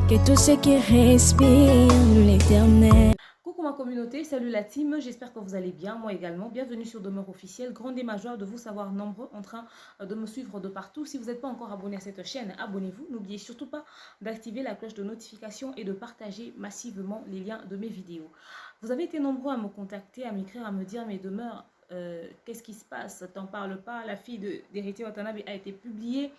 que tout ce qui respire l'éternel. Coucou ma communauté, salut la team, j'espère que vous allez bien, moi également. Bienvenue sur Demeure Officielle, grande et majeure de vous savoir nombreux en train de me suivre de partout. Si vous n'êtes pas encore abonné à cette chaîne, abonnez-vous. N'oubliez surtout pas d'activer la cloche de notification et de partager massivement les liens de mes vidéos. Vous avez été nombreux à me contacter, à m'écrire, à me dire mais Demeure, qu'est-ce qui se passe? T'en parles pas, la fille d'Héritier Watanabe a été publiée.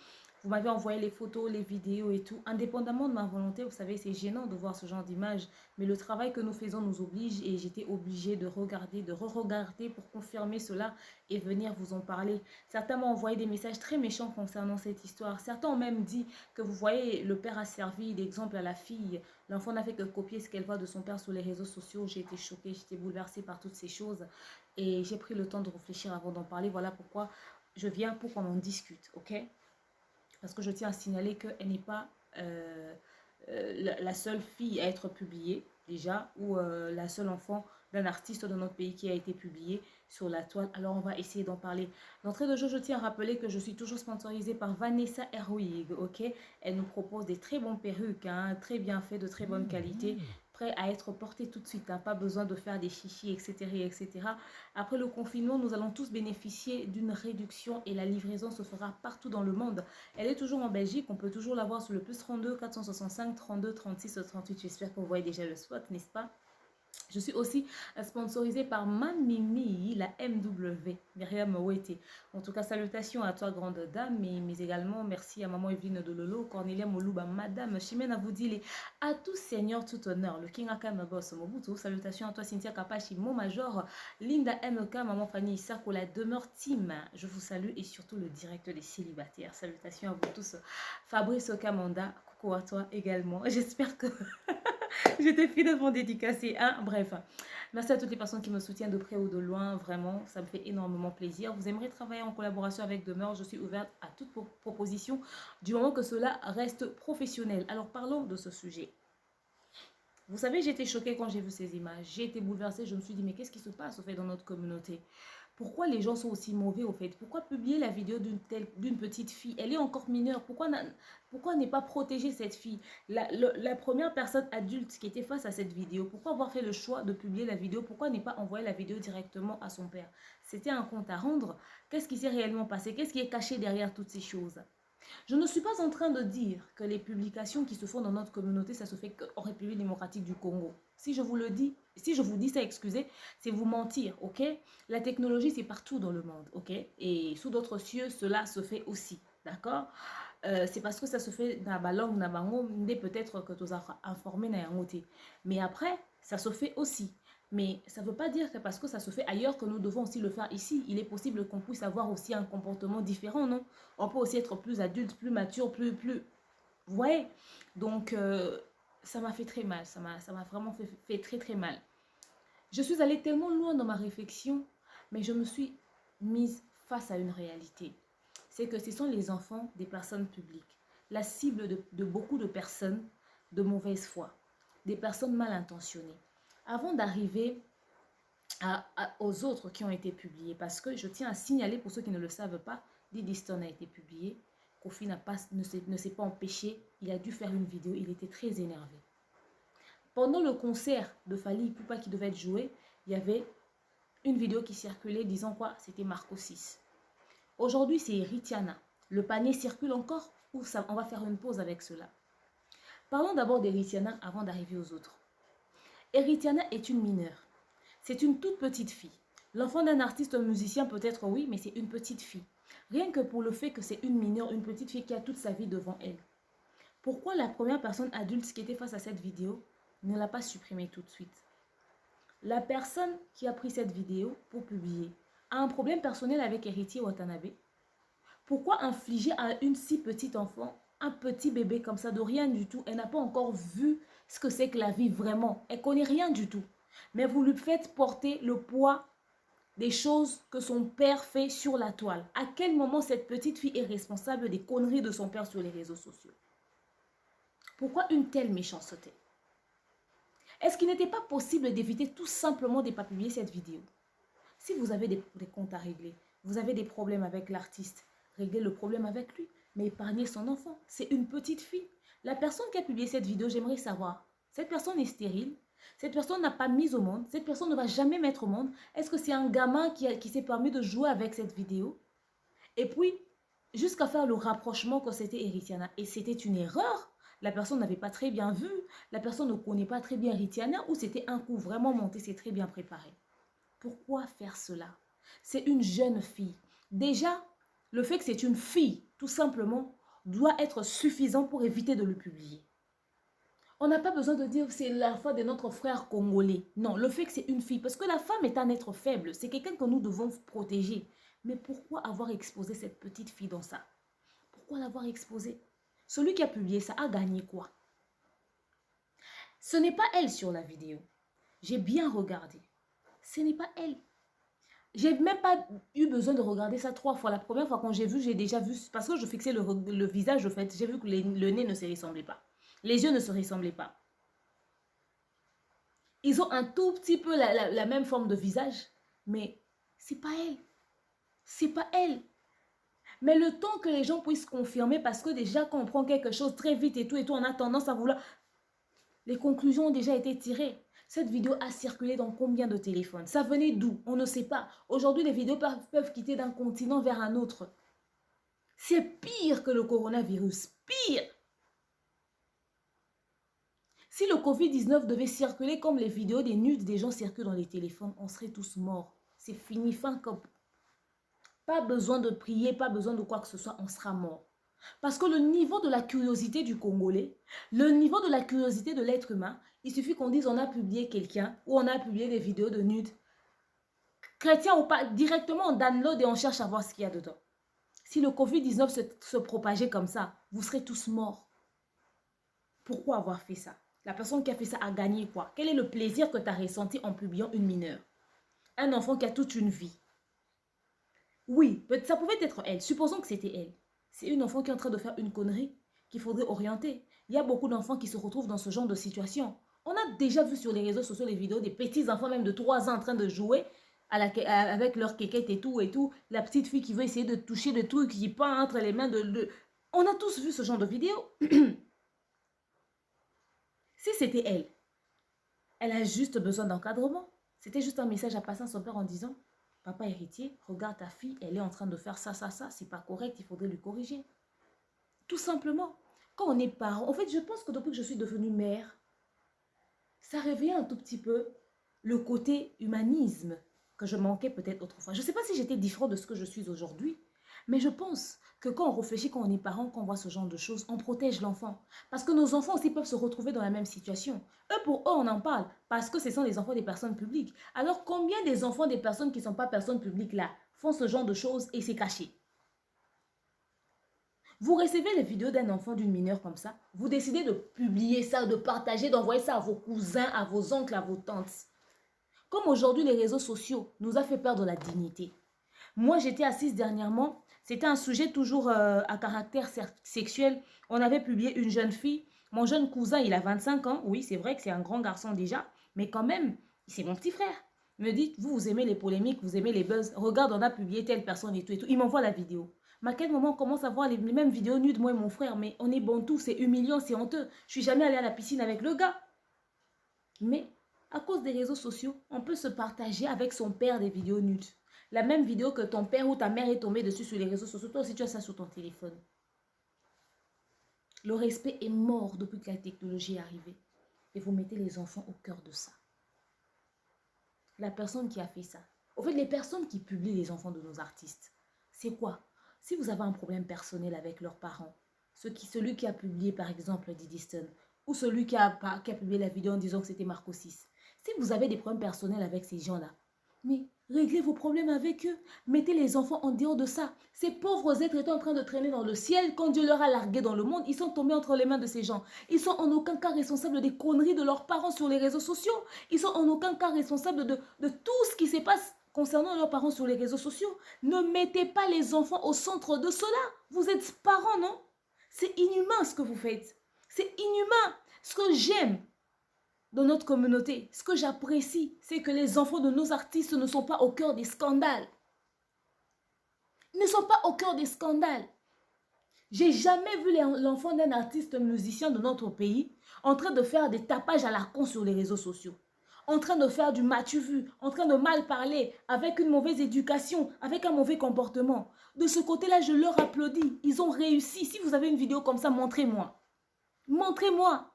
Vous m'avez envoyé les photos, les vidéos et tout. Indépendamment de ma volonté, vous savez, c'est gênant de voir ce genre d'image. Mais le travail que nous faisons nous oblige et j'étais obligée de regarder, de re-regarder pour confirmer cela et venir vous en parler. Certains m'ont envoyé des messages très méchants concernant cette histoire. Certains ont même dit que vous voyez, le père a servi d'exemple à la fille. L'enfant n'a fait que copier ce qu'elle voit de son père sur les réseaux sociaux. J'ai été choquée, j'étais bouleversée par toutes ces choses. Et j'ai pris le temps de réfléchir avant d'en parler. Voilà pourquoi je viens pour qu'on en discute, ok? Parce que je tiens à signaler qu'elle n'est pas la seule fille à être publiée, déjà, ou la seule enfant d'un artiste de notre pays qui a été publié sur la toile. Alors, on va essayer d'en parler. D'entrée de jeu, je tiens à rappeler que je suis toujours sponsorisée par Vanessa Herwig, ok? Elle nous propose des très bons perruques, hein, très bien fait, de très bonne qualité, prêt à être porté tout de suite, hein, pas besoin de faire des chichis, etc., etc. Après le confinement, nous allons tous bénéficier d'une réduction et la livraison se fera partout dans le monde. Elle est toujours en Belgique, on peut toujours la voir sur le plus 32 465 32 36 38. J'espère que vous voyez déjà le spot, n'est-ce pas? Je suis aussi sponsorisée par Mamimi, la MW, Myriam Ouete. En tout cas, salutations à toi, grande dame, mais également merci à maman Evelyne Dololo, Cornelia Moluba, Madame Chimène Aboudile, à tous seigneurs, tout honneur, le King Akam Boss Mobutu. Salutations à toi, Cynthia Kapachi, mon major, Linda MK, maman Fanny Issako, la demeure team. Je vous salue et surtout le direct des célibataires. Salutations à vous tous. Fabrice Kamanda, coucou à toi également. J'espère que j'étais finalement dédicacée, hein. Bref, merci à toutes les personnes qui me soutiennent de près ou de loin. Vraiment, ça me fait énormément plaisir. Vous aimeriez travailler en collaboration avec Demeure? Je suis ouverte à toute proposition du moment que cela reste professionnel. Alors, parlons de ce sujet. Vous savez, j'ai été choquée quand j'ai vu ces images. J'ai été bouleversée. Je me suis dit, mais qu'est-ce qui se passe au fait dans notre communauté? Pourquoi les gens sont aussi mauvais au fait? Pourquoi publier la vidéo d'une petite fille? Elle est encore mineure. Pourquoi n'est pas protéger cette fille? La première personne adulte qui était face à cette vidéo, pourquoi avoir fait le choix de publier la vidéo? Pourquoi ne pas envoyer la vidéo directement à son père? C'était un compte à rendre. Qu'est-ce qui s'est réellement passé? Qu'est-ce qui est caché derrière toutes ces choses? Je ne suis pas en train de dire que les publications qui se font dans notre communauté, ça se fait qu'en République démocratique du Congo. Si je vous le dis, si je vous dis ça, excusez, c'est vous mentir, ok? La technologie, c'est partout dans le monde, ok? Et sous d'autres cieux, cela se fait aussi, d'accord? C'est parce que ça se fait dans la langue, peut-être que tu as informé dans mais après, ça se fait aussi. Mais ça ne veut pas dire que parce que ça se fait ailleurs que nous devons aussi le faire ici. Il est possible qu'on puisse avoir aussi un comportement différent, non? On peut aussi être plus adulte, plus mature, plus... Vous voyez? Donc, ça m'a fait très mal. Ça m'a vraiment fait très, très mal. Je suis allée tellement loin dans ma réflexion, mais je me suis mise face à une réalité. C'est que ce sont les enfants des personnes publiques, la cible de beaucoup de personnes de mauvaise foi, des personnes mal intentionnées. Avant d'arriver aux autres qui ont été publiés, parce que je tiens à signaler pour ceux qui ne le savent pas, Diddy Stone a été publié, Kofi ne s'est pas empêché, il a dû faire une vidéo, il était très énervé. Pendant le concert de Fally Ipupa qui devait être joué, il y avait une vidéo qui circulait disant quoi? C'était Marco 6. Aujourd'hui, c'est Eritiana. Le panier circule encore ou ça, on va faire une pause avec cela? Parlons d'abord d'Eritiana avant d'arriver aux autres. Eritiana est une mineure. C'est une toute petite fille. L'enfant d'un artiste musicien peut-être oui, mais c'est une petite fille. Rien que pour le fait que c'est une mineure, une petite fille qui a toute sa vie devant elle. Pourquoi la première personne adulte qui était face à cette vidéo ne l'a pas supprimée tout de suite? La personne qui a pris cette vidéo pour publier a un problème personnel avec Héritier Watanabe. Pourquoi infliger à une si petite enfant, un petit bébé comme ça, de rien du tout? Elle n'a pas encore vu ce que c'est que la vie vraiment. Elle ne connaît rien du tout. Mais vous lui faites porter le poids des choses que son père fait sur la toile. À quel moment cette petite fille est responsable des conneries de son père sur les réseaux sociaux? Pourquoi une telle méchanceté? Est-ce qu'il n'était pas possible d'éviter tout simplement de ne pas publier cette vidéo? Si vous avez des comptes à régler, vous avez des problèmes avec l'artiste, réglez le problème avec lui. mais épargner son enfant. C'est une petite fille. La personne qui a publié cette vidéo, j'aimerais savoir, cette personne est stérile, cette personne n'a pas mis au monde, cette personne ne va jamais mettre au monde. Est-ce que c'est un gamin qui s'est permis de jouer avec cette vidéo? Et puis, jusqu'à faire le rapprochement que c'était Erythiana. Et c'était une erreur. La personne n'avait pas très bien vu. La personne ne connaît pas très bien Erythiana ou c'était un coup vraiment monté, c'est très bien préparé. Pourquoi faire cela? C'est une jeune fille. Déjà, le fait que c'est une fille, tout simplement, doit être suffisant pour éviter de le publier. On n'a pas besoin de dire que c'est la faute de notre frère congolais. Non, le fait que c'est une fille, parce que la femme est un être faible, c'est quelqu'un que nous devons protéger. Mais pourquoi avoir exposé cette petite fille dans ça? Pourquoi l'avoir exposée? Celui qui a publié ça a gagné quoi? Ce n'est pas elle sur la vidéo. J'ai bien regardé. Ce n'est pas elle. J'ai même pas eu besoin de regarder ça 3 fois. La première fois quand j'ai vu, j'ai déjà vu, parce que je fixais le visage, au fait, j'ai vu que le nez ne se ressemblait pas. Les yeux ne se ressemblaient pas. Ils ont un tout petit peu la même forme de visage, mais c'est pas elle. C'est pas elle. Mais le temps que les gens puissent confirmer, parce que déjà quand on prend quelque chose très vite et tout, on a tendance à vouloir... Les conclusions ont déjà été tirées. Cette vidéo a circulé dans combien de téléphones? Ça venait d'où? On ne sait pas. Aujourd'hui, les vidéos peuvent quitter d'un continent vers un autre. C'est pire que le coronavirus. Pire! Si le Covid-19 devait circuler comme les vidéos des nudes des gens circulent dans les téléphones, on serait tous morts. C'est fini, fin comme... Pas besoin de prier, pas besoin de quoi que ce soit, on sera mort. Parce que le niveau de la curiosité du Congolais, le niveau de la curiosité de l'être humain, il suffit qu'on dise on a publié quelqu'un ou on a publié des vidéos de nudes. Chrétien ou pas, directement on download et on cherche à voir ce qu'il y a dedans. Si le Covid-19 se propageait comme ça, vous serez tous morts. Pourquoi avoir fait ça? La personne qui a fait ça a gagné quoi? Quel est le plaisir que tu as ressenti en publiant une mineure? Un enfant qui a toute une vie. Oui, ça pouvait être elle. Supposons que c'était elle. C'est une enfant qui est en train de faire une connerie qu'il faudrait orienter. Il y a beaucoup d'enfants qui se retrouvent dans ce genre de situation. On a déjà vu sur les réseaux sociaux les vidéos des petits enfants même de 3 ans en train de jouer avec leur kékette et tout. La petite fille qui veut essayer de toucher le truc qui pend entre les mains de... On a tous vu ce genre de vidéos. Si c'était elle, elle a juste besoin d'encadrement. C'était juste un message à passer à son père en disant... Papa héritier, regarde ta fille, elle est en train de faire ça, c'est pas correct, il faudrait lui corriger. Tout simplement. Quand on est parent, en fait, je pense que depuis que je suis devenue mère, ça réveille un tout petit peu le côté humanisme que je manquais peut-être autrefois. Je ne sais pas si j'étais différente de ce que je suis aujourd'hui, mais je pense que quand on réfléchit, quand on est parent, quand on voit ce genre de choses, on protège l'enfant. Parce que nos enfants aussi peuvent se retrouver dans la même situation. Pour eux, on en parle parce que ce sont les enfants des personnes publiques. Alors, combien des enfants des personnes qui ne sont pas personnes publiques là font ce genre de choses et c'est caché? Vous recevez les vidéos d'un enfant, d'une mineure comme ça, vous décidez de publier ça, de partager, d'envoyer ça à vos cousins, à vos oncles, à vos tantes. Comme aujourd'hui, les réseaux sociaux nous a fait perdre la dignité. Moi, j'étais assise dernièrement, c'était un sujet toujours à caractère sexuel. On avait publié une jeune fille. Mon jeune cousin, il a 25 ans. Oui, c'est vrai que c'est un grand garçon déjà. Mais quand même, c'est mon petit frère. Il me dit, vous aimez les polémiques, vous aimez les buzz. Regarde, on a publié telle personne et tout et tout. Il m'envoie la vidéo. Mais à quel moment on commence à voir les mêmes vidéos nudes, moi et mon frère? Mais on est bon tout, c'est humiliant, c'est honteux. Je suis jamais allée à la piscine avec le gars. Mais à cause des réseaux sociaux, on peut se partager avec son père des vidéos nudes. La même vidéo que ton père ou ta mère est tombée dessus sur les réseaux sociaux, toi aussi tu as ça sur ton téléphone. Le respect est mort depuis que la technologie est arrivée. Et vous mettez les enfants au cœur de ça. La personne qui a fait ça. Au fait, les personnes qui publient les enfants de nos artistes, c'est quoi? Si vous avez un problème personnel avec leurs parents, celui qui a publié par exemple Diddy Stone, ou celui qui a publié la vidéo en disant que c'était Marco 6, si vous avez des problèmes personnels avec ces gens-là, mais réglez vos problèmes avec eux. Mettez les enfants en dehors de ça. Ces pauvres êtres étaient en train de traîner dans le ciel. Quand Dieu leur a largué dans le monde, ils sont tombés entre les mains de ces gens. Ils sont en aucun cas responsables des conneries de leurs parents sur les réseaux sociaux. Ils sont en aucun cas responsables de tout ce qui se passe concernant leurs parents sur les réseaux sociaux. Ne mettez pas les enfants au centre de cela. Vous êtes parents, non? C'est inhumain ce que vous faites. C'est inhumain. Ce que j'aime dans notre communauté, ce que j'apprécie, c'est que les enfants de nos artistes ne sont pas au cœur des scandales. Ils ne sont pas au cœur des scandales. J'ai jamais vu l'enfant d'un artiste musicien de notre pays en train de faire des tapages à la con sur les réseaux sociaux. En train de faire du m'as-tu vu, en train de mal parler, avec une mauvaise éducation, avec un mauvais comportement. De ce côté-là, je leur applaudis. Ils ont réussi. Si vous avez une vidéo comme ça, montrez-moi. Montrez-moi.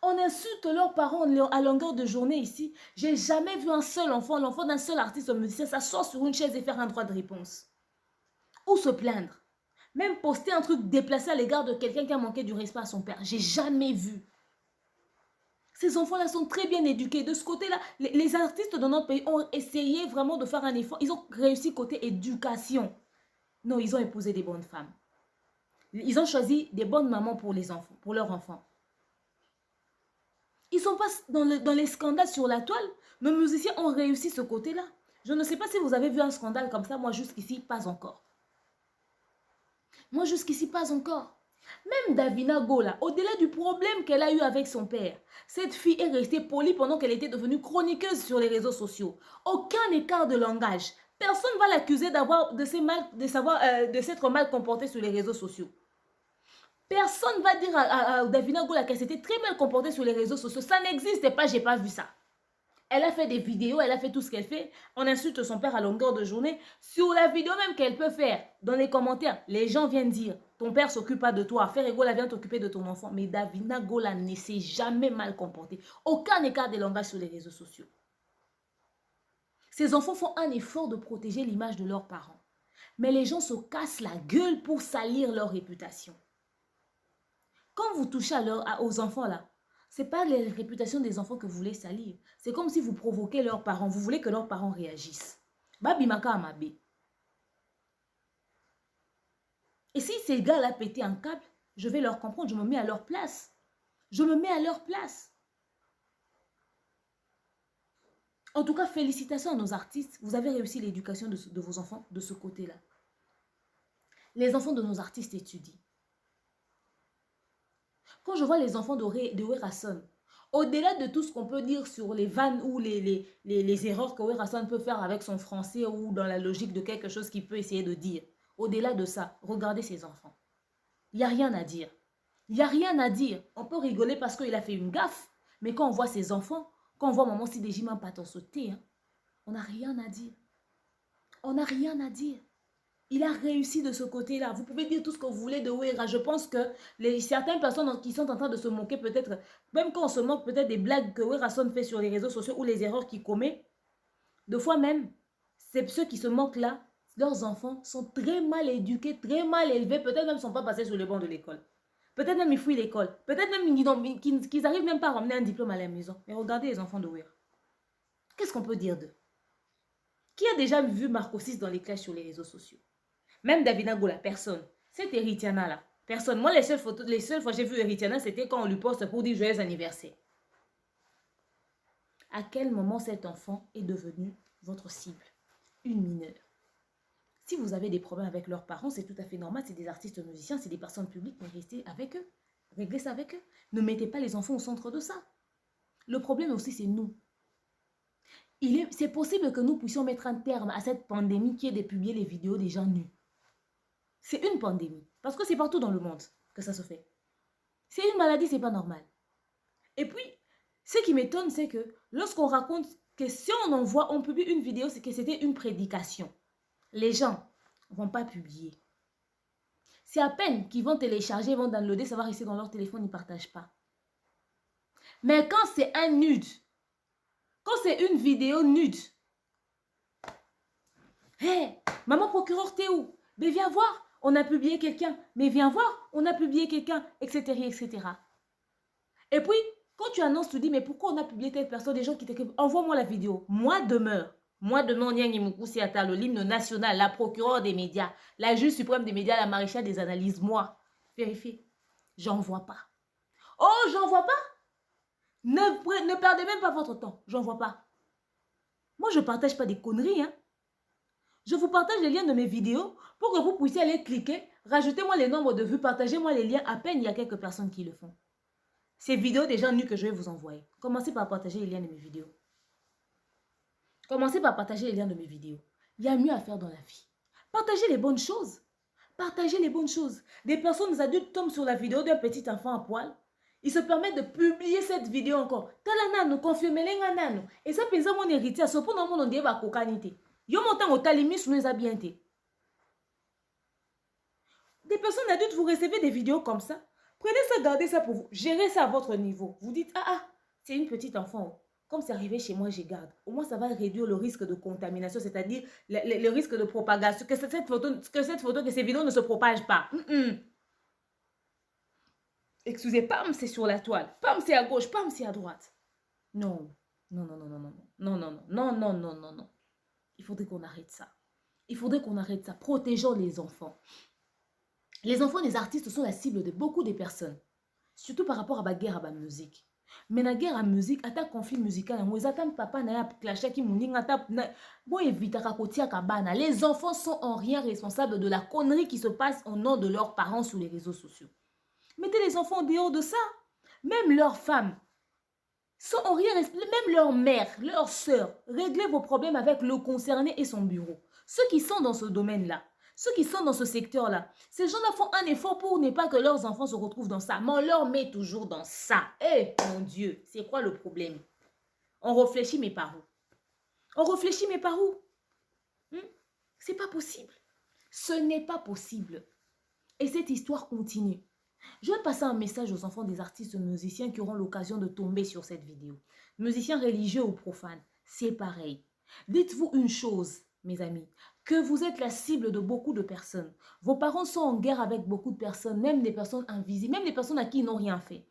On insulte leurs parents à longueur de journée ici. J'ai jamais vu un seul enfant, l'enfant d'un seul artiste musicien, s'asseoir sur une chaise et faire un droit de réponse. Ou se plaindre. Même poster un truc déplacé à l'égard de quelqu'un qui a manqué du respect à son père. J'ai jamais vu. Ces enfants-là sont très bien éduqués. De ce côté-là, les artistes de notre pays ont essayé vraiment de faire un effort. Ils ont réussi côté éducation. Non, ils ont épousé des bonnes femmes. Ils ont choisi des bonnes mamans pour les enfants, pour leurs enfants. Ils sont pas dans les scandales sur la toile. Nos musiciens ont réussi ce côté-là. Je ne sais pas si vous avez vu un scandale comme ça. Moi, jusqu'ici, pas encore. Moi, jusqu'ici, pas encore. Même Davina Gola, au-delà du problème qu'elle a eu avec son père, cette fille est restée polie pendant qu'elle était devenue chroniqueuse sur les réseaux sociaux. Aucun écart de langage. Personne ne va l'accuser de s'être mal comportée sur les réseaux sociaux. Personne ne va dire à Davina Gola qu'elle s'était très mal comportée sur les réseaux sociaux. Ça n'existe pas, j'ai pas vu ça. Elle a fait des vidéos, elle a fait tout ce qu'elle fait. On insulte son père à longueur de journée. Sur la vidéo même qu'elle peut faire, dans les commentaires, les gens viennent dire « Ton père s'occupe pas de toi, Frère Gola vient t'occuper de ton enfant. » Mais Davina Gola ne s'est jamais mal comportée. Aucun écart de langage sur les réseaux sociaux. Ces enfants font un effort de protéger l'image de leurs parents. Mais les gens se cassent la gueule pour salir leur réputation. Quand vous touchez aux enfants là, ce n'est pas les réputations des enfants que vous voulez salir. C'est comme si vous provoquez leurs parents. Vous voulez que leurs parents réagissent. Babi maka amabe. Et si ces gars-là pétaient un câble, je vais leur comprendre. Je me mets à leur place. Je me mets à leur place. En tout cas, félicitations à nos artistes. Vous avez réussi l'éducation de vos enfants de ce côté-là. Les enfants de nos artistes étudient. Quand je vois les enfants de Werason, au-delà de tout ce qu'on peut dire sur les vannes ou les erreurs que Werason peut faire avec son français ou dans la logique de quelque chose qu'il peut essayer de dire, au-delà de ça, regardez ces enfants. Il n'y a rien à dire. Il n'y a rien à dire. On peut rigoler parce qu'il a fait une gaffe, mais quand on voit ses enfants, quand on voit maman Sidejima Paton sauter, on n'a rien à dire. On n'a rien à dire. Il a réussi de ce côté-là. Vous pouvez dire tout ce que vous voulez de Wera. Je pense que certaines personnes qui sont en train de se moquer peut-être, même quand on se moque peut-être des blagues que Werason fait sur les réseaux sociaux ou les erreurs qu'il commet, deux fois même, c'est ceux qui se moquent là, leurs enfants sont très mal éduqués, très mal élevés, peut-être même ne sont pas passés sur le banc de l'école. Peut-être même ils fuient l'école. Peut-être même qu'ils n'arrivent même pas à ramener un diplôme à la maison. Mais regardez les enfants de Wera. Qu'est-ce qu'on peut dire d'eux? Qui a déjà vu Marco 6 dans les classes sur les réseaux sociaux? Même Davina Gola, personne. Cette Eritiana là, personne. Moi, les seules fois que j'ai vu Eritiana, c'était quand on lui poste pour dire joyeux anniversaire. À quel moment cet enfant est devenu votre cible? Une mineure. Si vous avez des problèmes avec leurs parents, c'est tout à fait normal. C'est des artistes musiciens, c'est des personnes publiques, mais restez avec eux. Réglez ça avec eux. Ne mettez pas les enfants au centre de ça. Le problème aussi, c'est nous. C'est possible que nous puissions mettre un terme à cette pandémie qui est de publier les vidéos des gens nus. C'est une pandémie. Parce que c'est partout dans le monde que ça se fait. C'est une maladie, c'est pas normal. Et puis, ce qui m'étonne, c'est que lorsqu'on raconte que si on publie une vidéo, c'est que c'était une prédication. Les gens ne vont pas publier. C'est à peine qu'ils vont télécharger, vont downloader, ça va rester dans leur téléphone, ils ne partagent pas. Mais quand c'est un nude, quand c'est une vidéo nude, hé, maman procureur, t'es où? Mais viens voir. On a publié quelqu'un, mais viens voir, on a publié quelqu'un, etc., etc. Et puis, quand tu annonces, tu dis, mais pourquoi on a publié telle personne, des gens qui t'écrivent, envoie-moi la vidéo. Moi demeure, Nyang Yimoukoussi Atal, l'hymne national, la procureure des médias, la juge suprême des médias, la maréchale des analyses, moi, vérifiez, j'en vois pas. Oh, j'en vois pas? Ne perdez même pas votre temps, j'en vois pas. Moi, je ne partage pas des conneries, hein. Je vous partage les liens de mes vidéos pour que vous puissiez aller cliquer, rajoutez-moi les nombres de vues, partagez-moi les liens. À peine, il y a quelques personnes qui le font. Ces vidéos des gens nus que je vais vous envoyer. Commencez par partager les liens de mes vidéos. Commencez par partager les liens de mes vidéos. Il y a mieux à faire dans la vie. Partagez les bonnes choses. Partagez les bonnes choses. Des personnes adultes tombent sur la vidéo d'un petit enfant à poil. Ils se permettent de publier cette vidéo encore. Tala nanu, confirmez les nanu. Et ça pèse mon héritier. Ce point dans mon ondie va cocanité. Yo montant au talimi sous les habillantés. Des personnes adultes, vous recevez des vidéos comme ça. Prenez ça, gardez ça pour vous. Gérez ça à votre niveau. Vous dites, c'est une petite enfant. Comme c'est arrivé chez moi, je garde. Au moins, ça va réduire le risque de contamination, c'est-à-dire le risque de propagation. Que cette photo, que ces vidéos ne se propagent pas. Excusez, pam, c'est sur la toile. Pam, c'est à gauche. Pam, c'est à droite. Non. Non, non, non, non, non. Non, non, non, non, non, non, non, non. Il faudrait qu'on arrête ça. Il faudrait qu'on arrête ça. Protégeons les enfants. Les enfants des artistes sont la cible de beaucoup de personnes. Surtout par rapport à la guerre à la musique. Mais la guerre à musique, à ta conflit musical, papa na clashé qui mouning bon éviter kabana. Les enfants sont en rien responsables de la connerie qui se passe au nom de leurs parents sur les réseaux sociaux. Mettez les enfants en dehors de ça. Même leurs femmes sont en rien, même leur mère, leur soeur. Réglez vos problèmes avec le concerné et son bureau. Ceux qui sont dans ce domaine-là, ceux qui sont dans ce secteur-là, ces gens-là font un effort pour ne pas que leurs enfants se retrouvent dans ça. Mais on leur met toujours dans ça. Eh, mon Dieu, c'est quoi le problème? On réfléchit, mais par où? On réfléchit, mais par où? C'est pas possible. Ce n'est pas possible. Et cette histoire continue. Je vais passer un message aux enfants des artistes musiciens qui auront l'occasion de tomber sur cette vidéo. Musiciens religieux ou profanes, c'est pareil. Dites-vous une chose, mes amis, que vous êtes la cible de beaucoup de personnes. Vos parents sont en guerre avec beaucoup de personnes, même des personnes invisibles, même des personnes à qui ils n'ont rien fait.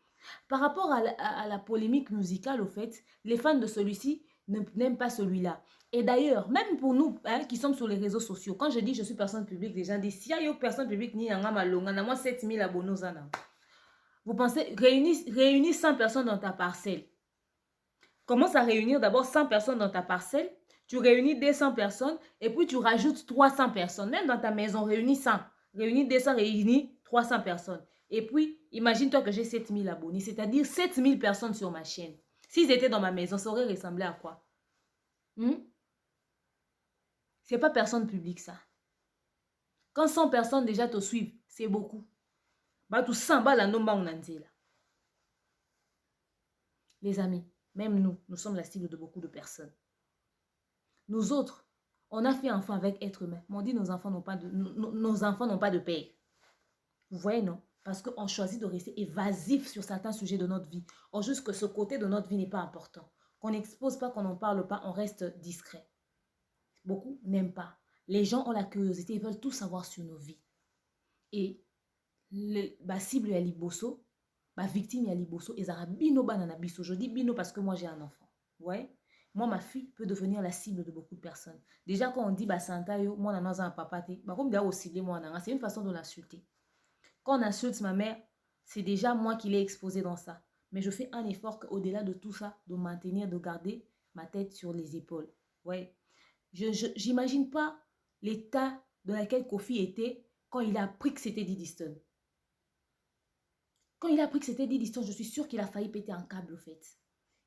Par rapport à la polémique musicale, au fait, les fans de celui-ci n'aiment pas celui-là. Et d'ailleurs, même pour nous qui sommes sur les réseaux sociaux, quand je dis je suis personne publique, les gens disent si il y a une personne publique, ni a moi 7000 abonnés. Vous pensez, réunis 100 personnes dans ta parcelle. Commence à réunir d'abord 100 personnes dans ta parcelle. Tu réunis 200 personnes et puis tu rajoutes 300 personnes. Même dans ta maison, réunis 100. Réunis 200, réunis 300 personnes. Et puis, imagine-toi que j'ai 7000 abonnés, c'est-à-dire 7000 personnes sur ma chaîne. S'ils étaient dans ma maison, ça aurait ressemblé à quoi? C'est pas personne publique, ça. Quand 100 personnes déjà te suivent, c'est beaucoup. Bah, tout 100 balles, les amis, même nous sommes la cible de beaucoup de personnes. Nous autres, on a fait enfant avec être humain. Mais on dit nos enfants n'ont pas de père. Vous voyez, non? Parce qu'on choisit de rester évasif sur certains sujets de notre vie. Or, juste que ce côté de notre vie n'est pas important. Qu'on n'expose pas, qu'on n'en parle pas, on reste discret. Beaucoup n'aiment pas. Les gens ont la curiosité, ils veulent tout savoir sur nos vies. Et ma cible est Liboso, ma victime est Liboso, et Zara bino banana biso. Je dis bino parce que moi j'ai un enfant. Vous voyez? Moi, ma fille peut devenir la cible de beaucoup de personnes. Déjà, quand on dit Santa yo, moi, on a un papa, c'est une façon de l'insulter. Quand on insulte ma mère, c'est déjà moi qui l'ai exposé dans ça. Mais je fais un effort au-delà de tout ça, de maintenir, de garder ma tête sur les épaules. Ouais. Je n'imagine pas l'état dans lequel Kofi était quand il a appris que c'était Diddy Stone. Quand il a appris que c'était Diddy Stone, je suis sûre qu'il a failli péter un câble, au fait.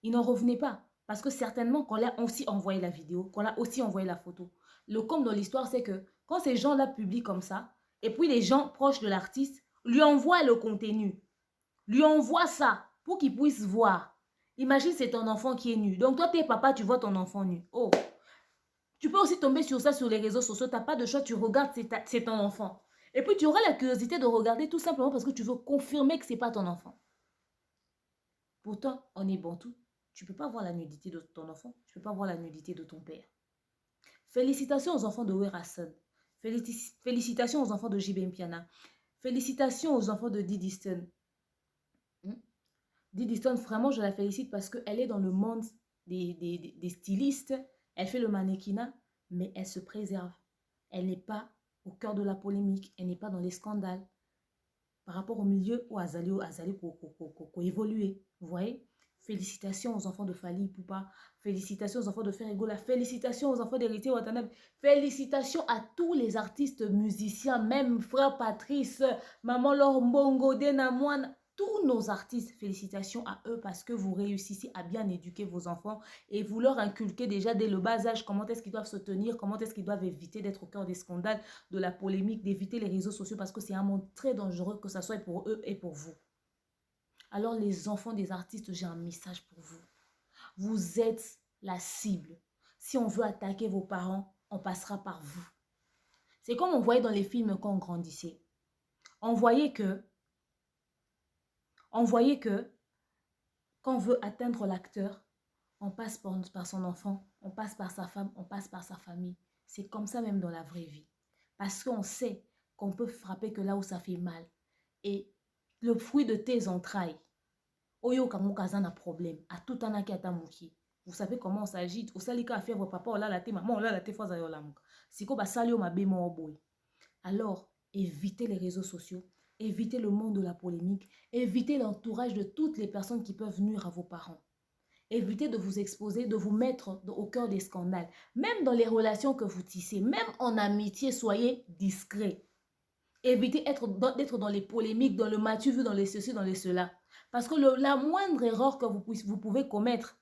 Il n'en revenait pas. Parce que certainement qu'on l'a aussi envoyé la vidéo, qu'on l'a aussi envoyé la photo. Le comble dans l'histoire, c'est que quand ces gens-là publient comme ça, et puis les gens proches de l'artiste lui envoient le contenu, lui envoient ça pour qu'il puisse voir. Imagine, c'est ton enfant qui est nu. Donc toi, t'es papa, tu vois ton enfant nu. Oh, tu peux aussi tomber sur ça sur les réseaux sociaux. Tu n'as pas de choix, tu regardes, c'est ton enfant. Et puis tu auras la curiosité de regarder tout simplement parce que tu veux confirmer que ce n'est pas ton enfant. Pourtant, on est bantou. Tu ne peux pas voir la nudité de ton enfant. Tu ne peux pas voir la nudité de ton père. Félicitations aux enfants de Werason. Félicitations aux enfants de JB Mpiana. Félicitations aux enfants de Diddy Stone. Diddy Stone, vraiment, je la félicite parce qu'elle est dans le monde des stylistes. Elle fait le mannequinat, mais elle se préserve. Elle n'est pas au cœur de la polémique. Elle n'est pas dans les scandales. Par rapport au milieu où Azali évolué. Vous voyez? Félicitations aux enfants de Fali Poupa. Félicitations aux enfants de Ferregola. Félicitations aux enfants d'Héritier Watanabe. Félicitations à tous les artistes musiciens, même frère Patrice, maman Laure Mbongo, Dena Moine. Tous nos artistes, félicitations à eux parce que vous réussissez à bien éduquer vos enfants et vous leur inculquez déjà dès le bas âge comment est-ce qu'ils doivent se tenir, comment est-ce qu'ils doivent éviter d'être au cœur des scandales, de la polémique, d'éviter les réseaux sociaux parce que c'est un monde très dangereux que ce soit pour eux et pour vous. Alors les enfants des artistes, j'ai un message pour vous. Vous êtes la cible. Si on veut attaquer vos parents, on passera par vous. C'est comme on voyait dans les films quand on grandissait. On voyait que quand on veut atteindre l'acteur, on passe par son enfant, on passe par sa femme, on passe par sa famille. C'est comme ça même dans la vraie vie. Parce qu'on sait qu'on peut frapper que là où ça fait mal. Et le fruit de tes entrailles, oyo kamukazana problème, à tout un qui atamuki. Vous savez comment on s'agite. Au salika a fait vos papa, on l'a laté, maman, on l'a laté, fois zayo lamuk. Si ko ba salio ma bémo boy. Alors, évitez les réseaux sociaux, évitez le monde de la polémique, évitez l'entourage de toutes les personnes qui peuvent nuire à vos parents. Évitez de vous exposer, de vous mettre au cœur des scandales. Même dans les relations que vous tissez, même en amitié, soyez discret. Évitez d'être dans les polémiques, dans le m'as-tu vu, dans les ceci, dans les cela. Parce que la moindre erreur que vous pouvez commettre,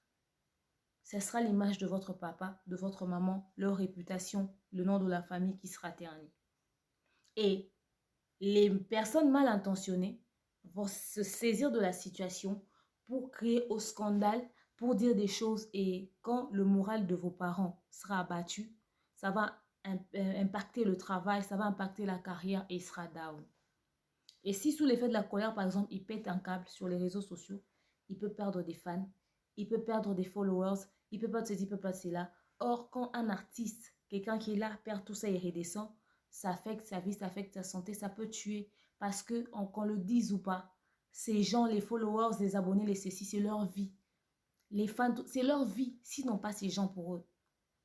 ce sera l'image de votre papa, de votre maman, leur réputation, le nom de la famille qui sera terni. Et les personnes mal intentionnées vont se saisir de la situation pour créer au scandale, pour dire des choses. Et quand le moral de vos parents sera abattu, ça va impacter le travail, ça va impacter la carrière et il sera down. Et si sous l'effet de la colère, par exemple, il pète un câble sur les réseaux sociaux, il peut perdre des fans, il peut perdre des followers, il peut perdre ceci, il peut perdre cela. Or, quand un artiste, quelqu'un qui est là, perd tout ça et redescend, ça affecte sa vie, ça affecte sa santé, ça peut tuer. Parce que, qu'on le dise ou pas, ces gens, les followers, les abonnés, les ceci, c'est leur vie. Les fans, c'est leur vie, sinon pas ces gens pour eux.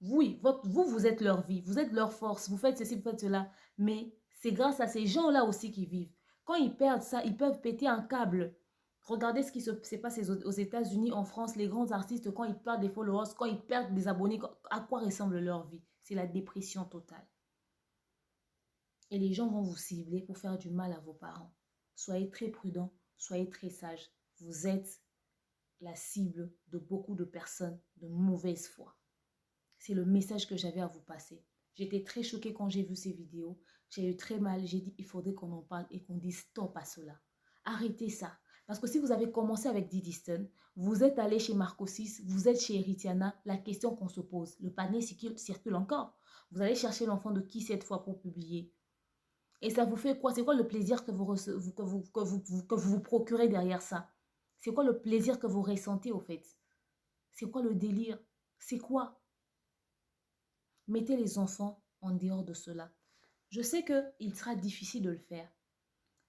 Oui, vous êtes leur vie, vous êtes leur force, vous faites ceci, vous faites cela. Mais c'est grâce à ces gens-là aussi qui vivent. Quand ils perdent ça, ils peuvent péter un câble. Regardez ce qui se passe aux États-Unis, en France, les grands artistes, quand ils perdent des followers, quand ils perdent des abonnés, à quoi ressemble leur vie? C'est la dépression totale. Et les gens vont vous cibler pour faire du mal à vos parents. Soyez très prudents, soyez très sages. Vous êtes la cible de beaucoup de personnes de mauvaise foi. C'est le message que j'avais à vous passer. J'étais très choquée quand j'ai vu ces vidéos. J'ai eu très mal. J'ai dit, il faudrait qu'on en parle et qu'on dise stop à cela. Arrêtez ça. Parce que si vous avez commencé avec Diddy Stone, vous êtes allé chez Marco 6, vous êtes chez Eritiana, la question qu'on se pose, le panier circule encore. Vous allez chercher l'enfant de qui cette fois pour publier? Et ça vous fait quoi? C'est quoi le plaisir que vous procurez derrière ça? C'est quoi le plaisir que vous ressentez au fait? C'est quoi le délire? C'est quoi? Mettez les enfants en dehors de cela. Je sais qu'il sera difficile de le faire.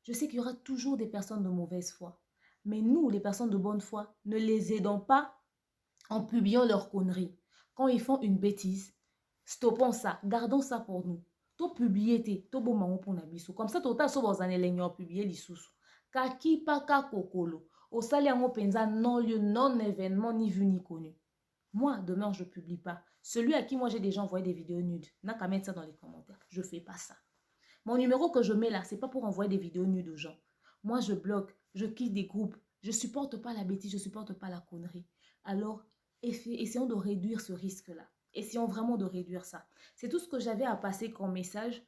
Je sais qu'il y aura toujours des personnes de mauvaise foi. Mais nous, les personnes de bonne foi, ne les aidons pas en publiant leurs conneries. Quand ils font une bêtise, stoppons ça, gardons ça pour nous. To publier te, to bon maman pour nabiso. Comme ça, tota so bozane lenyo publier lisusu. Kaki pa ka kokolo. Au sali ango penza non lieu, non événement, ni vu ni connu. Moi, demain, je ne publie pas. Celui à qui moi j'ai déjà envoyé des vidéos nudes, n'a qu'à mettre ça dans les commentaires. Je ne fais pas ça. Mon numéro que je mets là, ce n'est pas pour envoyer des vidéos nudes aux gens. Moi, je bloque, je quitte des groupes. Je ne supporte pas la bêtise, je ne supporte pas la connerie. Alors, essayons de réduire ce risque-là. Essayons vraiment de réduire ça. C'est tout ce que j'avais à passer comme message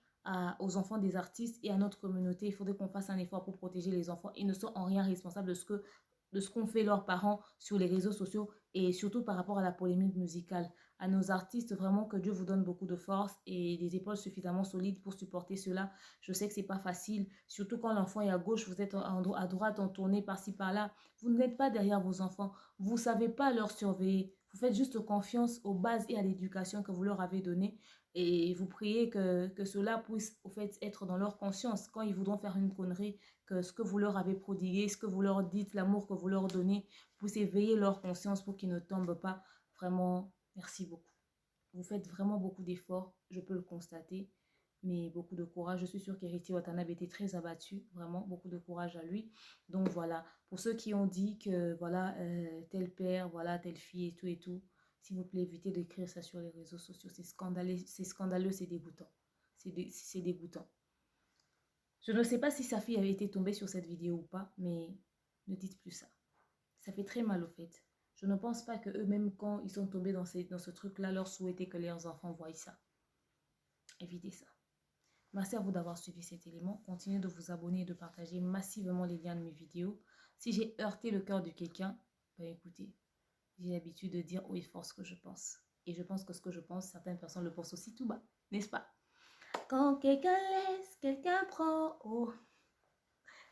aux enfants des artistes et à notre communauté. Il faudrait qu'on fasse un effort pour protéger les enfants. Ils ne sont en rien responsables de ce qu'ont fait leurs parents sur les réseaux sociaux et surtout par rapport à la polémique musicale. À nos artistes, vraiment que Dieu vous donne beaucoup de force et des épaules suffisamment solides pour supporter cela. Je sais que c'est pas facile, surtout quand l'enfant est à gauche, vous êtes à droite, en tournée par-ci par-là. Vous n'êtes pas derrière vos enfants, vous ne savez pas leur surveiller. Vous faites juste confiance aux bases et à l'éducation que vous leur avez donnée et vous priez que cela puisse au fait être dans leur conscience quand ils voudront faire une connerie, que ce que vous leur avez prodigué, ce que vous leur dites, l'amour que vous leur donnez, puisse éveiller leur conscience pour qu'ils ne tombent pas. Vraiment, merci beaucoup. Vous faites vraiment beaucoup d'efforts, je peux le constater, mais beaucoup de courage. Je suis sûre qu'Héritier Watanabe était très abattu, vraiment, beaucoup de courage à lui. Donc voilà, pour ceux qui ont dit que voilà, tel père, voilà, telle fille et tout, s'il vous plaît, évitez d'écrire ça sur les réseaux sociaux. C'est scandaleux, c'est dégoûtant. C'est dégoûtant. Je ne sais pas si sa fille avait été tombée sur cette vidéo ou pas, mais Ne dites plus ça. Ça fait très mal au fait. Je ne pense pas que eux-mêmes, quand ils sont tombés dans ce truc-là, leur souhaitaient que leurs enfants voient ça. Évitez ça. Merci à vous d'avoir suivi cet élément. Continuez de vous abonner et de partager massivement les liens de mes vidéos. Si j'ai heurté le cœur de quelqu'un, ben écoutez, j'ai l'habitude de dire haut et fort ce que je pense. Et je pense que ce que je pense, certaines personnes le pensent aussi tout bas, n'est-ce pas? Quand quelqu'un laisse, quelqu'un prend. Oh,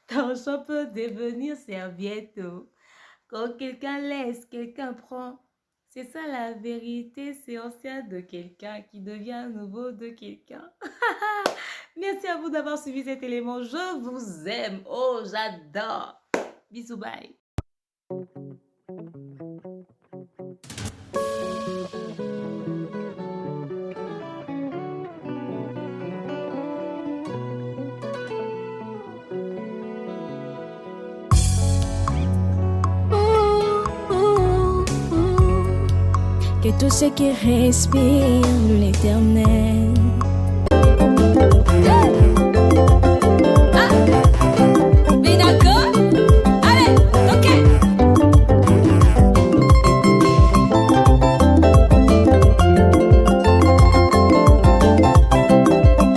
ton choix peut devenir serviette. Oh. Quand quelqu'un laisse, quelqu'un prend. C'est ça la vérité, c'est ancien de quelqu'un qui devient nouveau de quelqu'un. Merci à vous d'avoir suivi cet élément. Je vous aime. Oh, j'adore. Bisous, bye. Que tous ceux qui respirent l'éternel